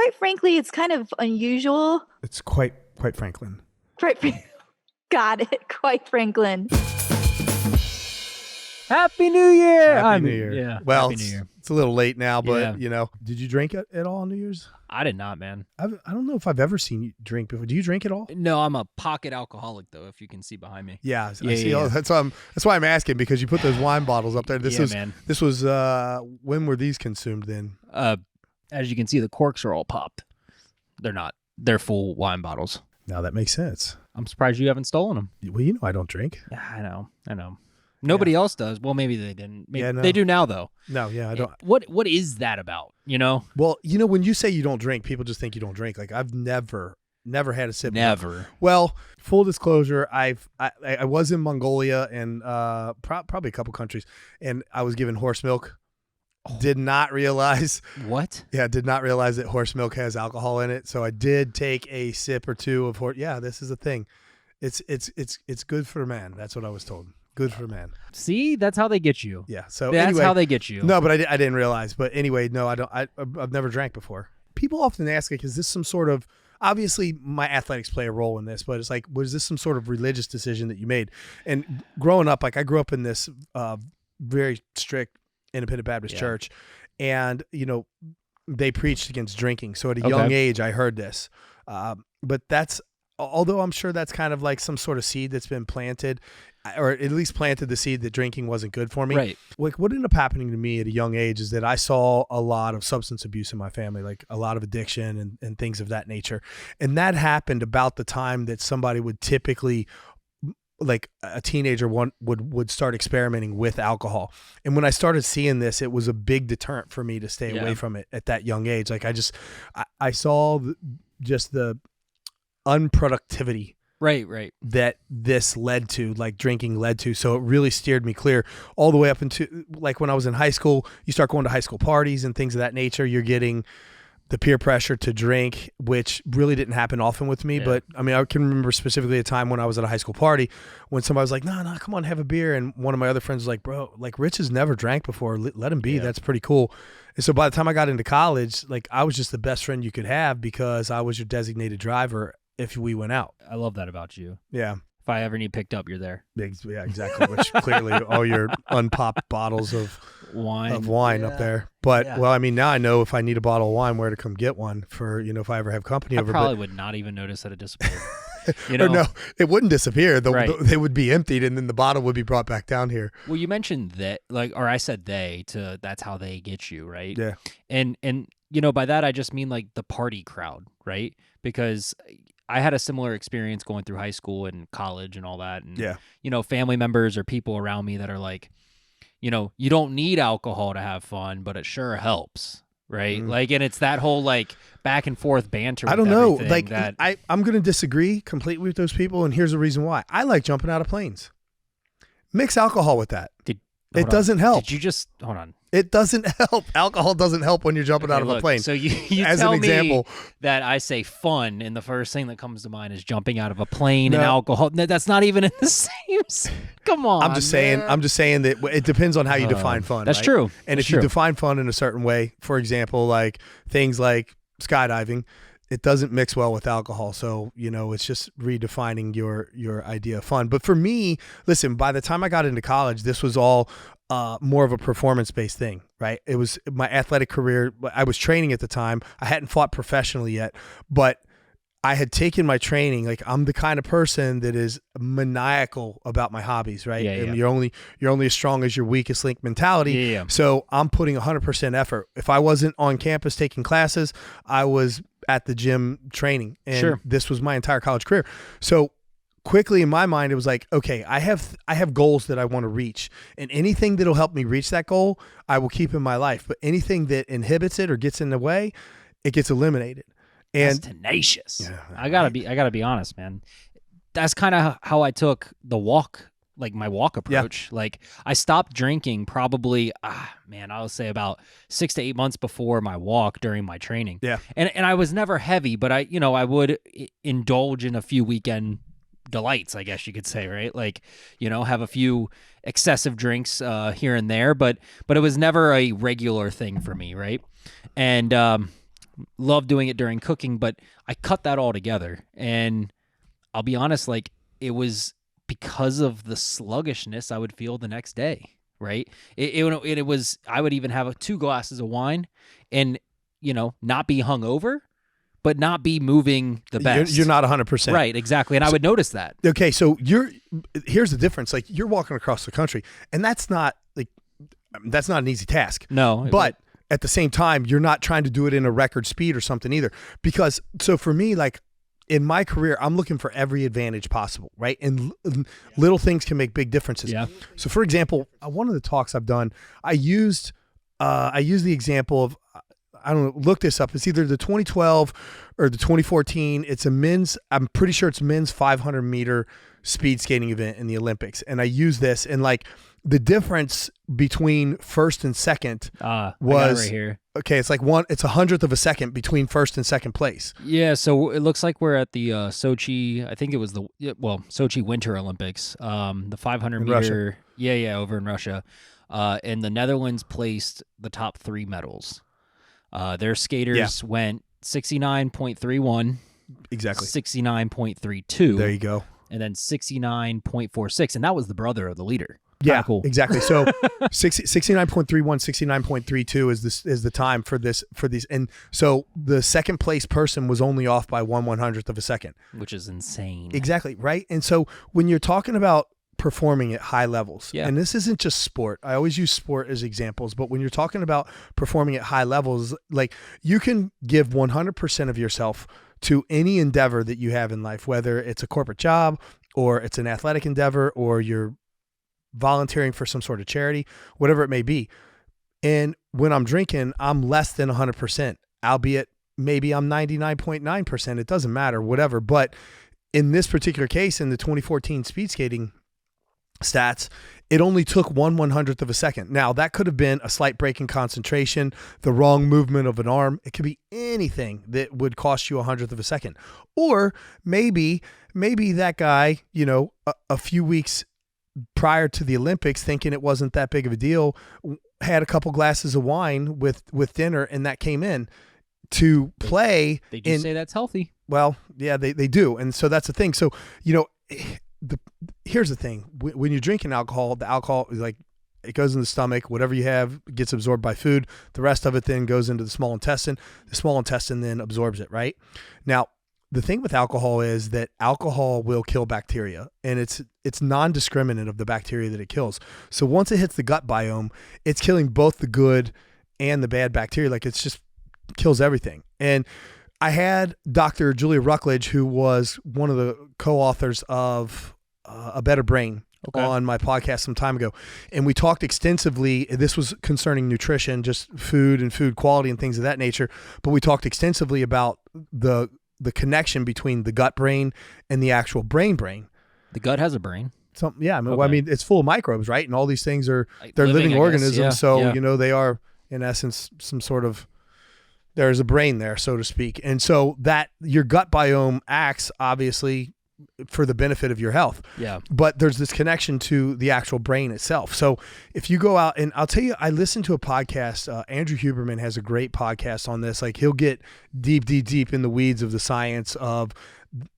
Quite frankly, it's kind of unusual. It's quite Franklin. Got it. Quite Franklin. Happy New Year! Happy New Year. Yeah. Well, Happy New Year. it's a little late now, but Yeah. you know, did you drink at all on New Year's? I did not, man. I don't know if I've ever seen you drink before. Do you drink at all? No, I'm a pocket alcoholic, though, if you can see behind me. Yeah, I Yeah, see. yeah, Oh, yeah. that's why I'm asking, because you put those wine bottles up there. Man. This was when were these consumed then? As you can see, the corks are all popped. They're not. They're full wine bottles. Now that makes sense. I'm surprised you haven't stolen them. Well, you know I don't drink. Yeah, I know. Nobody else does. Well, maybe they didn't. Maybe Yeah, no. they do now, though. No, yeah, I don't. What is that about? You know? Well, you know, when you say you don't drink, people just think you don't drink. Like, I've never had a sip. Never. Well, full disclosure, I was in Mongolia and probably a couple countries, and I was given horse milk. Did not realize. What? Yeah, did not realize that horse milk has alcohol in it. So I did take a sip or two of horse. Yeah, this is a thing. It's good for a man. That's what I was told. Good for a man. See, that's how they get you. Yeah. So That's anyway, how they get you. No, but I didn't realize. But anyway, no, I don't. I've never drank before. People often ask, like, is this some sort of? Obviously, my athletics play a role in this, but it's like, was this some sort of religious decision that you made? And growing up, like, I grew up in this very strict independent Baptist church, and you know, they preached against drinking. So at a young age, I heard this. But that's, although I'm sure that's kind of like some sort of seed that's been planted, or at least planted the seed that drinking wasn't good for me. Right. Like, what ended up happening to me at a young age is that I saw a lot of substance abuse in my family, like a lot of addiction and things of that nature. And that happened about the time that somebody would typically, like a teenager would start experimenting with alcohol. And when I started seeing this, it was a big deterrent for me to stay away from it at that young age. Like, I saw just the unproductivity Right. that this led to, like drinking led to. So it really steered me clear all the way up into, like, when I was in high school. You start going to high school parties and things of that nature. You're getting the peer pressure to drink, which really didn't happen often with me. Yeah. But I mean, I can remember specifically a time when I was at a high school party when somebody was like, no, come on, have a beer. And one of my other friends was like, bro, like, Rich has never drank before. Let him be. Yeah. That's pretty cool. And so by the time I got into college, like, I was just the best friend you could have because I was your designated driver if we went out. I love that about you. Yeah. If I ever need picked up, you're there. Yeah, exactly. Which clearly all your unpopped bottles of wine up there. But well, I mean, now I know if I need a bottle of wine, where to come get one for, you know, if I ever have company over. I probably would not even notice that it disappeared. You know? Or no, it wouldn't disappear. They would be emptied, and then the bottle would be brought back down here. Well, you mentioned that, like, or I said that's how they get you, right? Yeah. And you know, by that I just mean like the party crowd, right? Because I had a similar experience going through high school and college and all that. And, you know, family members or people around me that are like, you know, you don't need alcohol to have fun, but it sure helps, right? Like, and it's that whole, like, back and forth banter. I don't know. Like, I'm going to disagree completely with those people, and here's the reason why. I like jumping out of planes. Mix alcohol with that. It doesn't help. Did you just, hold on. It doesn't help. Alcohol doesn't help when you're jumping out of a plane. So you as tell an example, me that I say fun, and the first thing that comes to mind is jumping out of a plane and alcohol. That's not even in the same. Come on. I'm just saying that it depends on how you define fun. That's right? true. And if you define fun in a certain way, for example, like things like skydiving, it doesn't mix well with alcohol. So, you know, it's just redefining your idea of fun. But for me, listen, by the time I got into college, this was all more of a performance-based thing, right? It was my athletic career. I was training at the time. I hadn't fought professionally yet, but I had taken my training. Like, I'm the kind of person that is maniacal about my hobbies, right? Yeah, and you're only as strong as your weakest link mentality. Yeah. So I'm putting 100% effort. If I wasn't on campus taking classes, I was at the gym training, and this was my entire college career. So quickly in my mind, it was like, okay, I have goals that I want to reach, and anything that'll help me reach that goal, I will keep in my life. But anything that inhibits it or gets in the way, it gets eliminated. And that's tenacious. Yeah, I gotta be honest, man. That's kind of how I took the walk, like my walk approach. Yeah. Like, I stopped drinking probably, I would say about 6 to 8 months before my walk during my training. Yeah. And I was never heavy, but I would indulge in a few weekend delights, I guess you could say, right? Like, you know, have a few excessive drinks here and there, but it was never a regular thing for me, right? And love doing it during cooking, but I cut that all together. And I'll be honest, like it was because of the sluggishness I would feel the next day, right? It was, I would even have 2 glasses of wine and, not be hungover, but not be moving the best. You're not 100%. Right, exactly. And I would notice that. Okay, so here's the difference. Like you're walking across the country, and that's not an easy task. No. But at the same time, you're not trying to do it in a record speed or something either. Because, so for me, like in my career, I'm looking for every advantage possible, right? And little things can make big differences. Yeah. So for example, one of the talks I've done, I used the example of, I don't know, look this up. It's either the 2012 or the 2014. It's I'm pretty sure it's men's 500 meter speed skating event in the Olympics. And I use this, and like the difference between first and second was, I got it right here. Okay, it's like it's 100th of a second between first and second place. Yeah, so it looks like we're at the Sochi, I think it was Sochi Winter Olympics, the 500 meter. Russia. Yeah, over in Russia. And the Netherlands placed the top 3 medals. Their skaters went 69.31, exactly, 69.32. There you go. And then 69.46, and that was the brother of the leader. Yeah, cool. Exactly. So 69.31, 69.32 is the time for these. And so the second place person was only off by 1/100th of a second, which is insane. Exactly. Right. And so when you're talking about performing at high levels, and this isn't just sport, I always use sport as examples, but when you're talking about performing at high levels, like you can give 100% of yourself to any endeavor that you have in life, whether it's a corporate job or it's an athletic endeavor or you're volunteering for some sort of charity, whatever it may be. And when I'm drinking, I'm less than 100%, albeit maybe I'm 99.9%. It doesn't matter, whatever. But in this particular case, in the 2014 speed skating stats, it only took 1/100th of a second. Now that could have been a slight break in concentration, the wrong movement of an arm. It could be anything that would cost you 100th of a second. Or maybe that guy, a few weeks prior to the Olympics, thinking it wasn't that big of a deal, had a couple glasses of wine with dinner, and that came in to play. They do say that's healthy. Well, yeah, they do. And so that's the thing. So, here's the thing. When you're drinking alcohol, the alcohol is like, it goes in the stomach. Whatever you have gets absorbed by food. The rest of it then goes into the small intestine. The small intestine then absorbs it, right? Now, the thing with alcohol is that alcohol will kill bacteria, and it's non-discriminate of the bacteria that it kills. So once it hits the gut biome, it's killing both the good and the bad bacteria. Like it's just kills everything. And I had Dr. Julia Ruckledge, who was one of the co-authors of A Better Brain, on my podcast some time ago. And we talked extensively, this was concerning nutrition, just food and food quality and things of that nature. But we talked extensively about the connection between the gut brain and the actual brain. The gut has a brain. I mean, it's full of microbes, right? And all these things they're living organisms. Yeah. So, they are in essence some sort of, there's a brain there, so to speak. And so that your gut biome acts obviously for the benefit of your health. Yeah. But there's this connection to the actual brain itself. So if you go out, and I'll tell you, I listened to a podcast, Andrew Huberman has a great podcast on this. Like he'll get deep in the weeds of the science of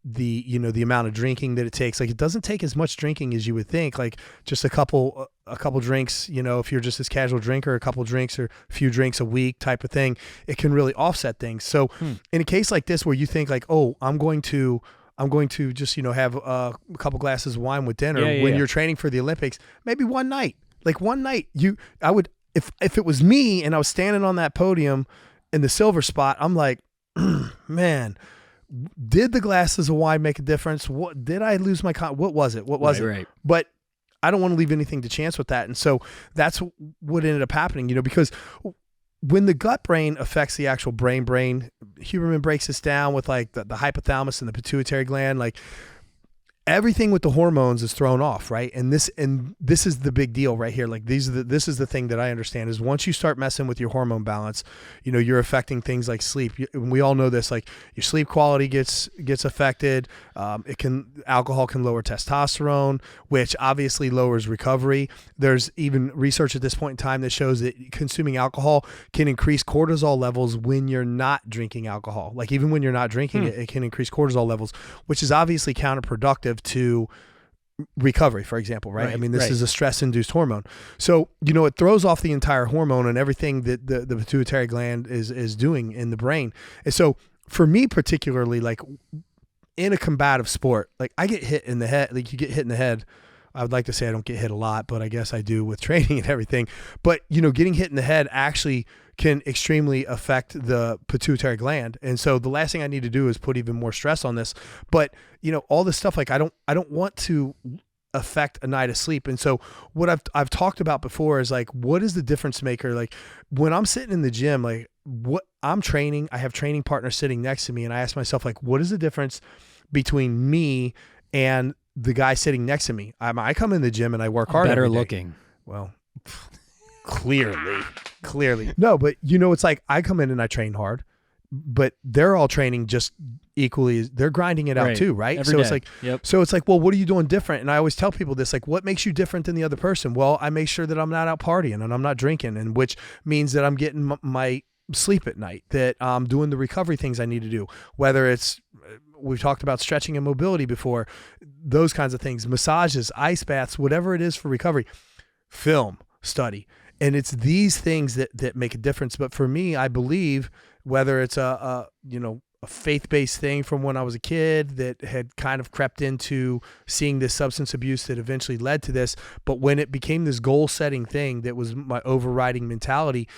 the amount of drinking that it takes. Like it doesn't take as much drinking as you would think, like just a couple drinks, if you're just this casual drinker, a couple drinks or a few drinks a week type of thing, it can really offset things. So in a case like this, where you think like, oh, I'm going to just, have a couple glasses of wine with dinner when you're training for the Olympics, maybe one night, I would, if it was me and I was standing on that podium in the silver spot, I'm like, man, did the glasses of wine make a difference? What did I lose my what was it? What was it? Right. But I don't want to leave anything to chance with that. And so that's what ended up happening, because when the gut brain affects the actual brain, Huberman breaks this down with like the hypothalamus and the pituitary gland. Like everything with the hormones is thrown off, right? And this is the big deal right here. Like this is the thing that I understand is once you start messing with your hormone balance, you're affecting things like sleep. And we all know this, like your sleep quality gets affected. Alcohol can lower testosterone, which obviously lowers recovery. There's even research at this point in time that shows that consuming alcohol can increase cortisol levels when you're not drinking alcohol. Like even when you're not drinking it can increase cortisol levels, which is obviously counterproductive to recovery, for example, right? I mean, this is a stress-induced hormone. So, it throws off the entire hormone and everything that the pituitary gland is doing in the brain. And so for me particularly, like in a combative sport, like I get hit in the head, like you get hit in the head. I would like to say I don't get hit a lot, but I guess I do with training and everything. But, getting hit in the head actually can extremely affect the pituitary gland. And so the last thing I need to do is put even more stress on this. But, all this stuff, like I don't want to affect a night of sleep. And so what I've talked about before is like, what is the difference maker? Like when I'm sitting in the gym, like what I'm training, I have training partners sitting next to me. And I ask myself, like, what is the difference between me and the guy sitting next to me? I come in the gym and I work hard. Better looking. Well, clearly. No, but it's like I come in and I train hard, but they're all training just equally. They're grinding it out too, right? Every day. It's like, so it's like, well, what are you doing different? And I always tell people this, like, what makes you different than the other person? Well, I make sure that I'm not out partying and I'm not drinking, and which means that I'm getting my sleep at night, that I'm doing the recovery things I need to do, whether it's, we've talked about stretching and mobility before, those kinds of things, massages, ice baths, whatever it is for recovery, film, study. And it's these things that make a difference. But for me, I believe whether it's a faith-based thing from when I was a kid that had kind of crept into seeing this substance abuse that eventually led to this, but when it became this goal-setting thing that was my overriding mentality,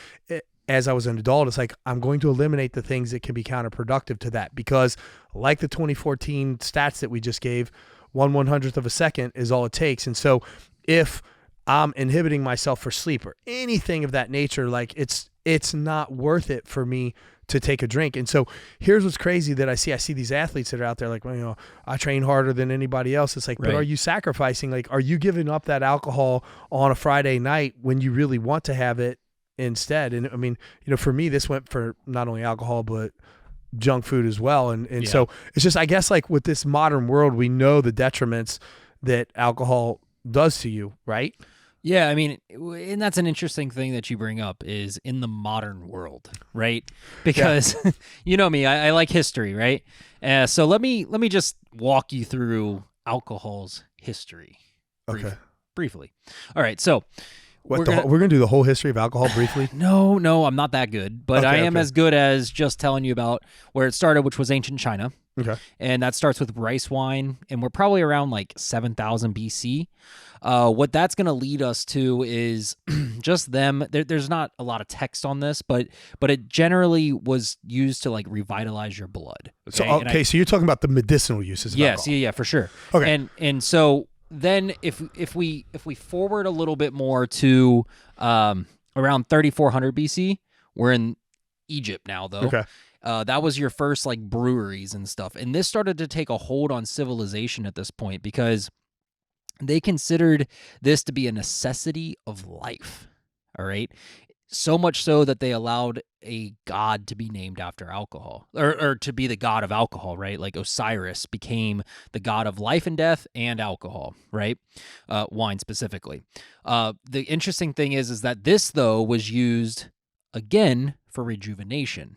as I was an adult, it's like, I'm going to eliminate the things that can be counterproductive to that, because like the 2014 stats that we just gave, 1/100th of a second is all it takes. And so if I'm inhibiting myself for sleep or anything of that nature, like it's not worth it for me to take a drink. And so here's what's crazy that I see these athletes that are out there like, well, I train harder than anybody else. It's like, but are you sacrificing? Like, are you giving up that alcohol on a Friday night when you really want to have it instead? And I mean, for me, this went for not only alcohol, but junk food as well. And so it's just, I guess, like with this modern world, we know the detriments that alcohol does to you, right? Yeah, I mean, and that's an interesting thing that you bring up is in the modern world, right? Because you know me, I like history, right? So let me just walk you through alcohol's history. Briefly. All right, so we're gonna do the whole history of alcohol briefly? No, I'm not that good, but I am as good as just telling you about where it started, which was ancient China. Okay. And that starts with rice wine, and we're probably around like 7,000 BC. What that's going to lead us to is just them. There's not a lot of text on this, but it generally was used to like revitalize your blood. Okay, so you're talking about the medicinal uses of alcohol. Yeah, for sure. Okay. And so then if we forward a little bit more to around 3,400 BC, we're in Egypt now, though. Okay. That was your first like breweries and stuff. And this started to take a hold on civilization at this point because they considered this to be a necessity of life. All right. So much so that they allowed a god to be named after alcohol or to be the god of alcohol, right? Like Osiris became the god of life and death and alcohol, right? Wine specifically. The interesting thing is that this, though, was used again for rejuvenation.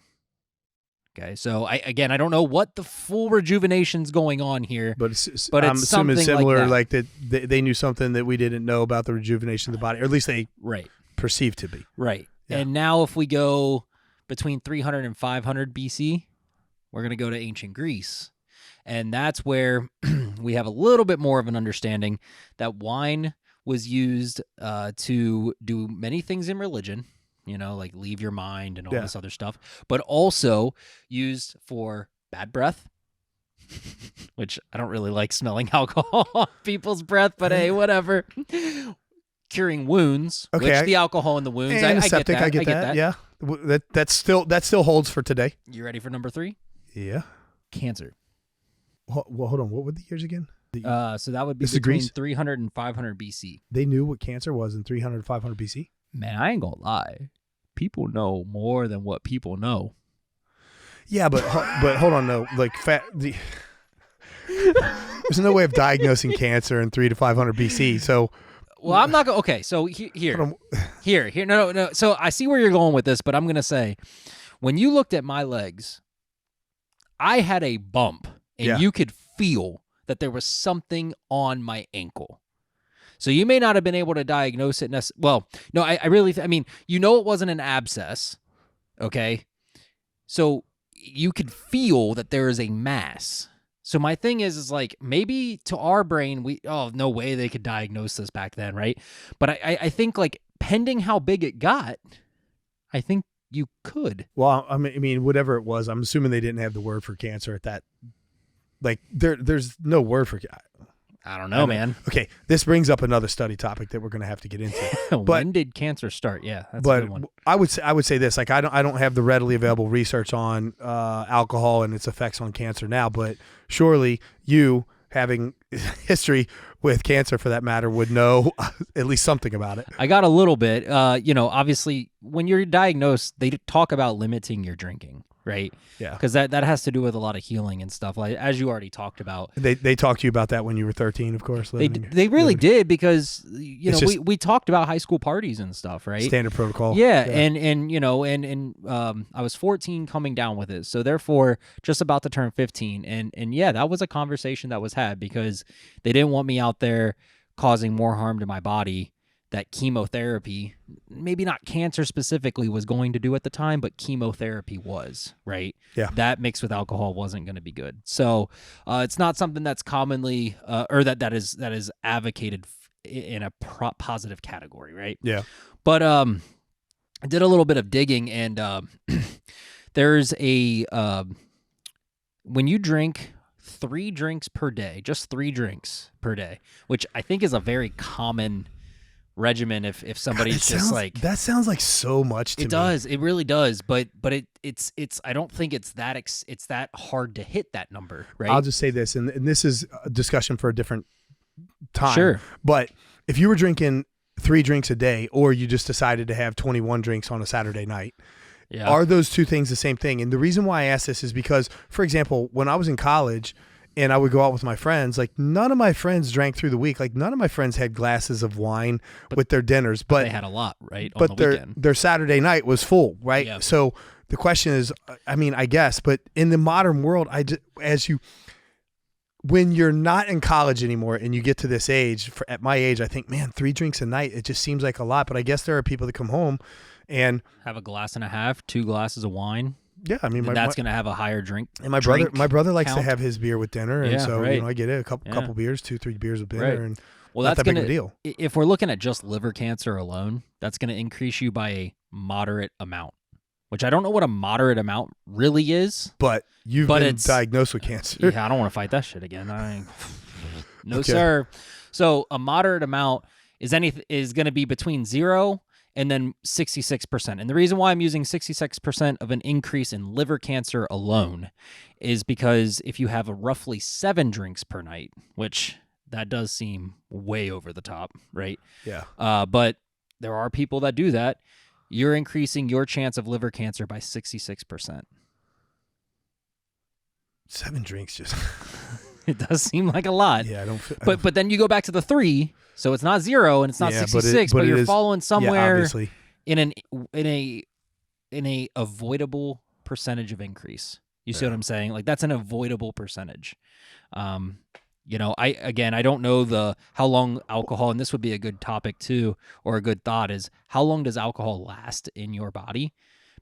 Okay, so I don't know what the full rejuvenation's going on here, but I'm assuming similar, like that they knew something that we didn't know about the rejuvenation of the body, or at least they perceived to be. Right. Yeah. And now if we go between 300 and 500 BC, we're going to go to ancient Greece. And that's where we have a little bit more of an understanding that wine was used to do many things in religion. Like leave your mind and all this other stuff, but also used for bad breath, which I don't really like smelling alcohol on people's breath, but hey, whatever. Curing wounds, which the alcohol in the wounds, I get that. I get that. Yeah, that still holds for today. You ready for number 3? Yeah. Cancer. Well, hold on. What were the years again? So that would be This is between Greece? 300 and 500 BC. They knew what cancer was in 300, 500 BC? Man, I ain't gonna lie. People know more than what people know. Yeah, but hold on, no. Like, there's no way of diagnosing cancer in 300 to 500 BC. So, well, I'm not going. Okay, so here. No. So I see where you're going with this, but I'm gonna say, when you looked at my legs, I had a bump, and you could feel that there was something on my ankle. So you may not have been able to diagnose it. Well, no, I really, I mean, it wasn't an abscess, okay? So you could feel that there is a mass. So my thing is like, maybe to our brain, no way they could diagnose this back then, right? But I think, like, pending how big it got, I think you could. Well, I mean, whatever it was, I'm assuming they didn't have the word for cancer at that. Like, there's no word for. I don't know, man. Okay, this brings up another study topic that we're going to have to get into. When did cancer start? Yeah, that's a good one. I would say this. Like, I don't have the readily available research on alcohol and its effects on cancer now, but surely you, having history with cancer for that matter, would know at least something about it. I got a little bit. Obviously, when you're diagnosed, they talk about limiting your drinking, right? Yeah. Because that has to do with a lot of healing and stuff, like, as you already talked about. They talked to you about that when you were 13, of course. They really did, because we talked about high school parties and stuff, right? Standard protocol. Yeah. And I was 14 coming down with it, so therefore just about to turn 15, and yeah, that was a conversation that was had, because they didn't want me out there causing more harm to my body that chemotherapy, maybe not cancer specifically, was going to do at the time, but chemotherapy was, right? Yeah. That mixed with alcohol wasn't going to be good. So it's not something that's commonly, or that is advocated in a positive category, right? Yeah. But I did a little bit of digging, and there's when you drink 3 drinks per day, just 3 drinks per day, which I think is a very common regimen if somebody's that sounds like so much to me. It does. It really does. But it's I don't think it's that hard to hit that number, right? I'll just say this, and this is a discussion for a different time. Sure. But if you were drinking 3 drinks a day, or you just decided to have 21 drinks on a Saturday night, are those two things the same thing? And the reason why I ask this is because, for example, when I was in college and I would go out with my friends, like, none of my friends drank through the week. Like, none of my friends had glasses of wine with their dinners. But they had a lot, right? But on the weekend. Their Saturday night was full, right? Yep. So the question is, I mean, I guess, but in the modern world, when you're not in college anymore and you get to this age, at my age, I think, man, 3 drinks a night, it just seems like a lot. But I guess there are people that come home and have a glass and a half, 2 glasses of wine. Yeah, I mean, that's going to have a higher drink. And my brother likes to have his beer with dinner, and so right. I get it, a couple beers, 2-3 beers with dinner, and that's not that big of a deal. If we're looking at just liver cancer alone, that's going to increase you by a moderate amount, which I don't know what a moderate amount really is. But you've been diagnosed with cancer. Yeah, I don't want to fight that shit again. No, sir. So a moderate amount is going to be between 0 and then 66%. And the reason why I'm using 66% of an increase in liver cancer alone is because if you have a roughly 7 drinks per night, which that does seem way over the top, right? Yeah. But there are people that do that. You're increasing your chance of liver cancer by 66%. 7 drinks just... It does seem like a lot. Yeah, But then you go back to the 3, so it's not 0 and it's not 66, but you're following somewhere in a avoidable percentage of increase. You see what I'm saying? Like, that's an avoidable percentage. I don't know how long alcohol, and this would be a good topic too, or a good thought, is how long does alcohol last in your body?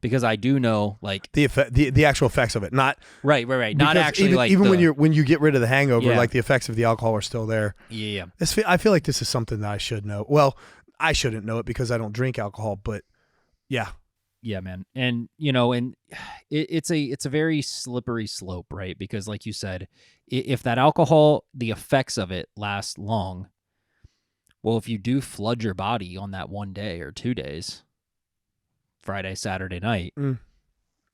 Because I do know, like, the actual effects of it, not right. Not actually even when you get rid of the hangover, like, the effects of the alcohol are still there. Yeah. I feel like this is something that I should know. Well, I shouldn't know it because I don't drink alcohol, but yeah. Yeah, man. And, and it's a very slippery slope, right? Because, like you said, if that alcohol, the effects of it last long, well, if you do flood your body on that one day or 2 days, Friday, Saturday night,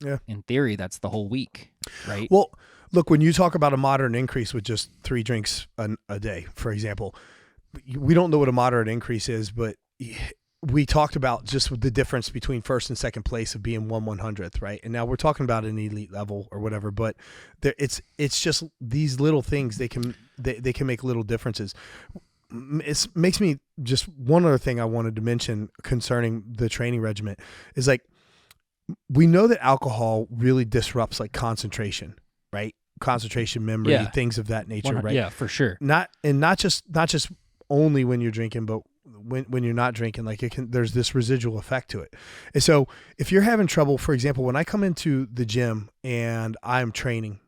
Yeah. in theory, that's the whole week, right? Well, look, when you talk about a moderate increase with just 3 drinks a day, for example, we don't know what a moderate increase is, but we talked about just the difference between first and second place of being 1/100th, right? And now we're talking about an elite level or whatever, but it's just these little things, they can make little differences. It makes me just one other thing I wanted to mention concerning the training regimen is like, we know that alcohol really disrupts like concentration, right? Concentration, memory, things of that nature, right? Yeah, for sure. Not just only when you're drinking, but when you're not drinking, like there's this residual effect to it. And so if you're having trouble, for example, when I come into the gym and I'm training,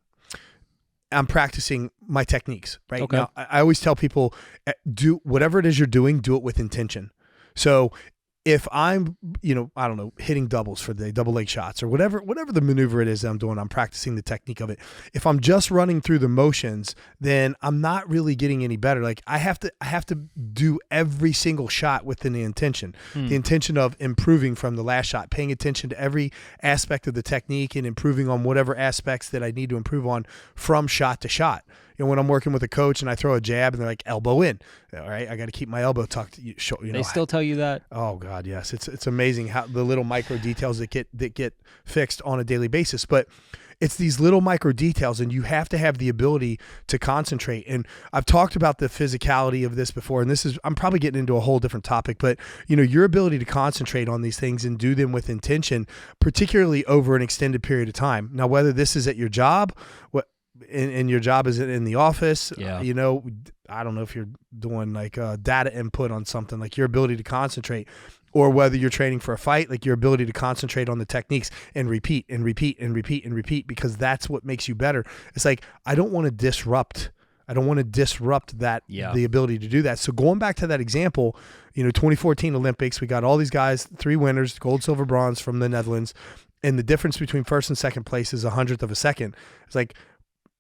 I'm practicing my techniques, right? Okay. Now, I always tell people, do whatever it is you're doing, do it with intention. So if I'm, I don't know, hitting doubles for the day, double leg shots or whatever the maneuver it is that I'm doing, I'm practicing the technique of it. If I'm just running through the motions, then I'm not really getting any better. Like I have to do every single shot within the intention of improving from the last shot, paying attention to every aspect of the technique and improving on whatever aspects that I need to improve on from shot to shot. When I'm working with a coach and I throw a jab and they're like, elbow in, all right, I got to keep my elbow tucked. They still tell you that? Oh God, yes. It's amazing how the little micro details that get fixed on a daily basis. But it's these little micro details, and you have to have the ability to concentrate. And I've talked about the physicality of this before, and I'm probably getting into a whole different topic, but your ability to concentrate on these things and do them with intention, particularly over an extended period of time. Now, whether this is at your job, and your job is in the office, I don't know if you're doing like data input on something, like your ability to concentrate, or whether you're training for a fight, like your ability to concentrate on the techniques and repeat and repeat and repeat and repeat, because that's what makes you better. It's like, I don't want to disrupt that, the ability to do that. So going back to that example, 2014 Olympics, we got all these guys, 3 winners, gold, silver, bronze from the Netherlands. And the difference between first and second place is 100th of a second. It's like,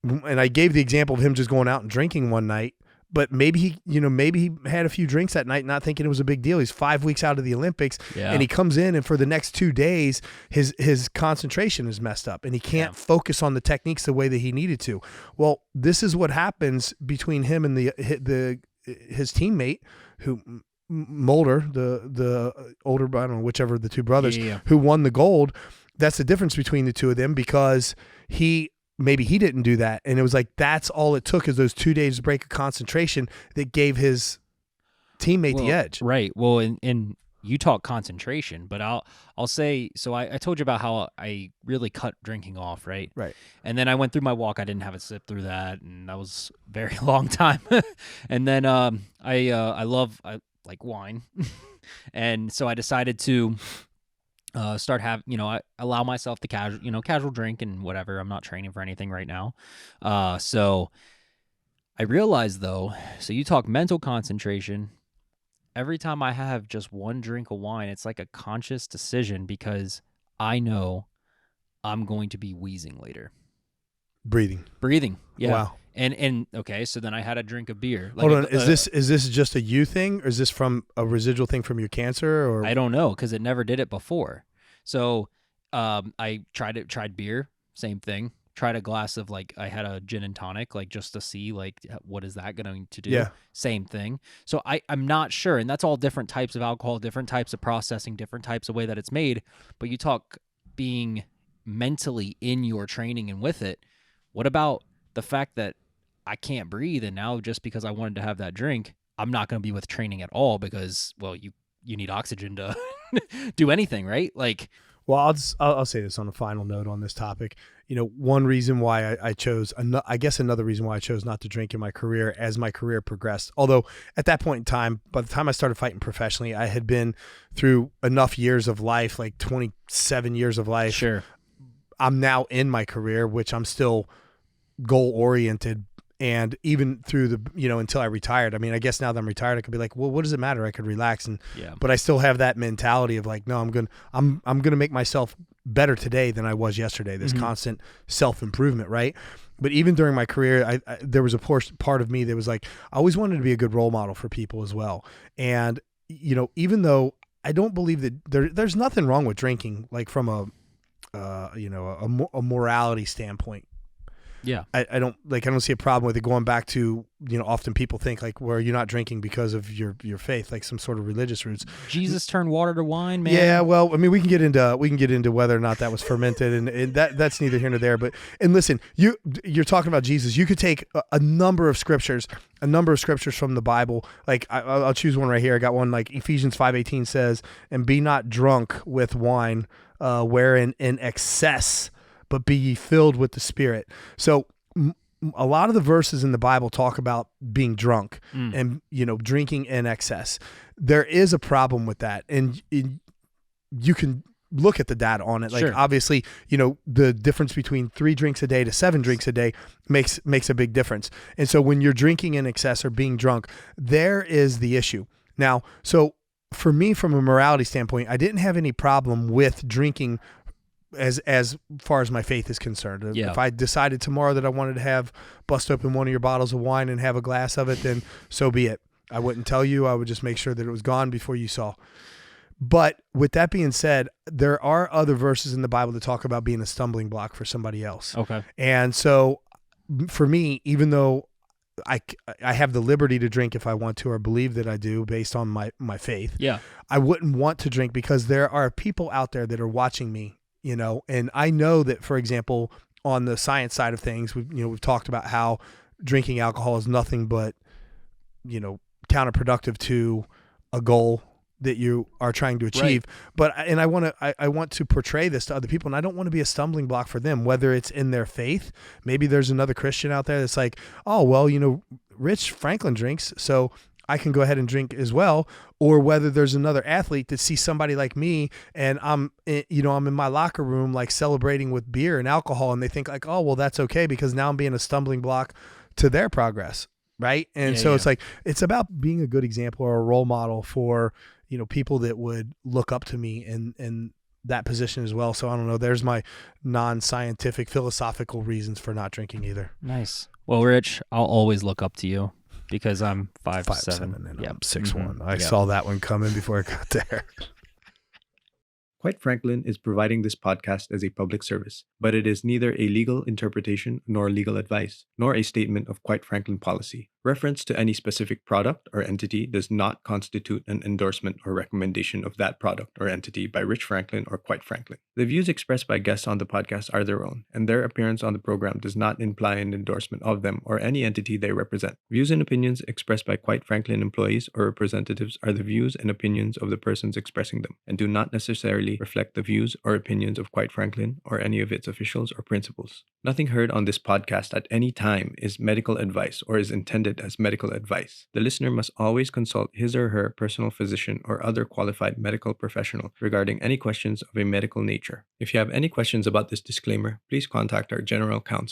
and I gave the example of him just going out and drinking one night, but maybe he had a few drinks that night, not thinking it was a big deal. He's 5 weeks out of the Olympics, and he comes in, and for the next 2 days, his concentration is messed up, and he can't focus on the techniques the way that he needed to. Well, this is what happens between him and his teammate, who Mulder, the older, I don't know, whichever of the 2 brothers, who won the gold. That's the difference between the 2 of them, because maybe he didn't do that. And it was like, that's all it took, is those 2 days break of concentration that gave his teammate the edge. Right. Well, and you talk concentration, but I'll say, so I told you about how I really cut drinking off. Right. Right. And then I went through my walk. I didn't have a sip through that. And that was a very long time. And then, I like wine. And so I decided to start I allow myself to casual drink and whatever. I'm not training for anything right now. So I realized though, so you talk mental concentration, every time I have just one drink of wine, it's like a conscious decision, because I know I'm going to be wheezing later. Breathing. Yeah. Wow. And okay, so then I had a drink of beer. Hold on, is this just a you thing, or is this from a residual thing from your cancer? Or I don't know, because it never did it before. So I tried beer, same thing. Tried a glass of I had a gin and tonic, just to see what is that going to do? Yeah. Same thing. So I'm not sure, and that's all different types of alcohol, different types of processing, different types of way that it's made. But you talk being mentally in your training and with it. What about the fact that I can't breathe, and now just because I wanted to have that drink, I'm not going to be with training at all, because, well, you need oxygen to do anything, right? Well, I'll say this on a final note on this topic. One reason why I chose, I guess another reason why I chose not to drink in my career as my career progressed. Although at that point in time, by the time I started fighting professionally, I had been through enough years of life, 27 years of life. Sure. I'm now in my career, which I'm still goal oriented. And even through until I retired, I mean, I guess now that I'm retired, I could be like, well, what does it matter? I could relax. But I still have that mentality of no, I'm going to make myself better today than I was yesterday. This constant self-improvement. Right. But even during my career, there was a part of me that was I always wanted to be a good role model for people as well. And, even though I don't believe that there's nothing wrong with drinking, from a a morality standpoint. Yeah. I don't see a problem with it going back to, often people think like, well, you're not drinking because of your faith, like some sort of religious roots. Jesus turned water to wine, man. Yeah, well, I mean, we can get into whether or not that was fermented, and that's neither here nor there. But listen, you're talking about Jesus. You could take a number of scriptures from the Bible. Like I'll choose one right here. I got one like Ephesians 5:18 says, "And be not drunk with wine, wherein in excess, but be ye filled with the Spirit." So a lot of the verses in the Bible talk about being drunk and, drinking in excess. There is a problem with that. And you can look at the data on it. Like, sure. Obviously, the difference between 3 drinks a day to 7 drinks a day makes a big difference. And so when you're drinking in excess or being drunk, there is the issue. Now, so for me, from a morality standpoint, I didn't have any problem with drinking as far as my faith is concerned. Yeah. If I decided tomorrow that I wanted to bust open one of your bottles of wine and have a glass of it, then so be it. I wouldn't tell you. I would just make sure that it was gone before you saw. But with that being said, there are other verses in the Bible that talk about being a stumbling block for somebody else. Okay. And so for me, even though I have the liberty to drink if I want to, or believe that I do based on my faith, yeah, I wouldn't want to drink because there are people out there that are watching me. And I know that, for example, on the science side of things, we've talked about how drinking alcohol is nothing but, counterproductive to a goal that you are trying to achieve. Right. But I want to portray this to other people, and I don't want to be a stumbling block for them, whether it's in their faith. Maybe there's another Christian out there that's like, oh, well, Rich Franklin drinks, so I can go ahead and drink as well. Or whether there's another athlete that sees somebody like me and I'm in my locker room, like celebrating with beer and alcohol, and they think like, oh, well, that's okay because now I'm being a stumbling block to their progress. Right. And it's like, it's about being a good example or a role model for, people that would look up to me in that position as well. So I don't know, there's my non-scientific philosophical reasons for not drinking either. Nice. Well, Rich, I'll always look up to you. Because I'm 5'7" and yep. I'm 6'1". Mm-hmm. I saw that one coming before I got there. Quite Franklin is providing this podcast as a public service, but it is neither a legal interpretation nor legal advice, nor a statement of Quite Franklin policy. Reference to any specific product or entity does not constitute an endorsement or recommendation of that product or entity by Rich Franklin or Quite Franklin. The views expressed by guests on the podcast are their own, and their appearance on the program does not imply an endorsement of them or any entity they represent. Views and opinions expressed by Quite Franklin employees or representatives are the views and opinions of the persons expressing them, and do not necessarily reflect the views or opinions of Quite Franklin or any of its officials or principals. Nothing heard on this podcast at any time is medical advice or is intended as medical advice. The listener must always consult his or her personal physician or other qualified medical professional regarding any questions of a medical nature. If you have any questions about this disclaimer, please contact our general counsel.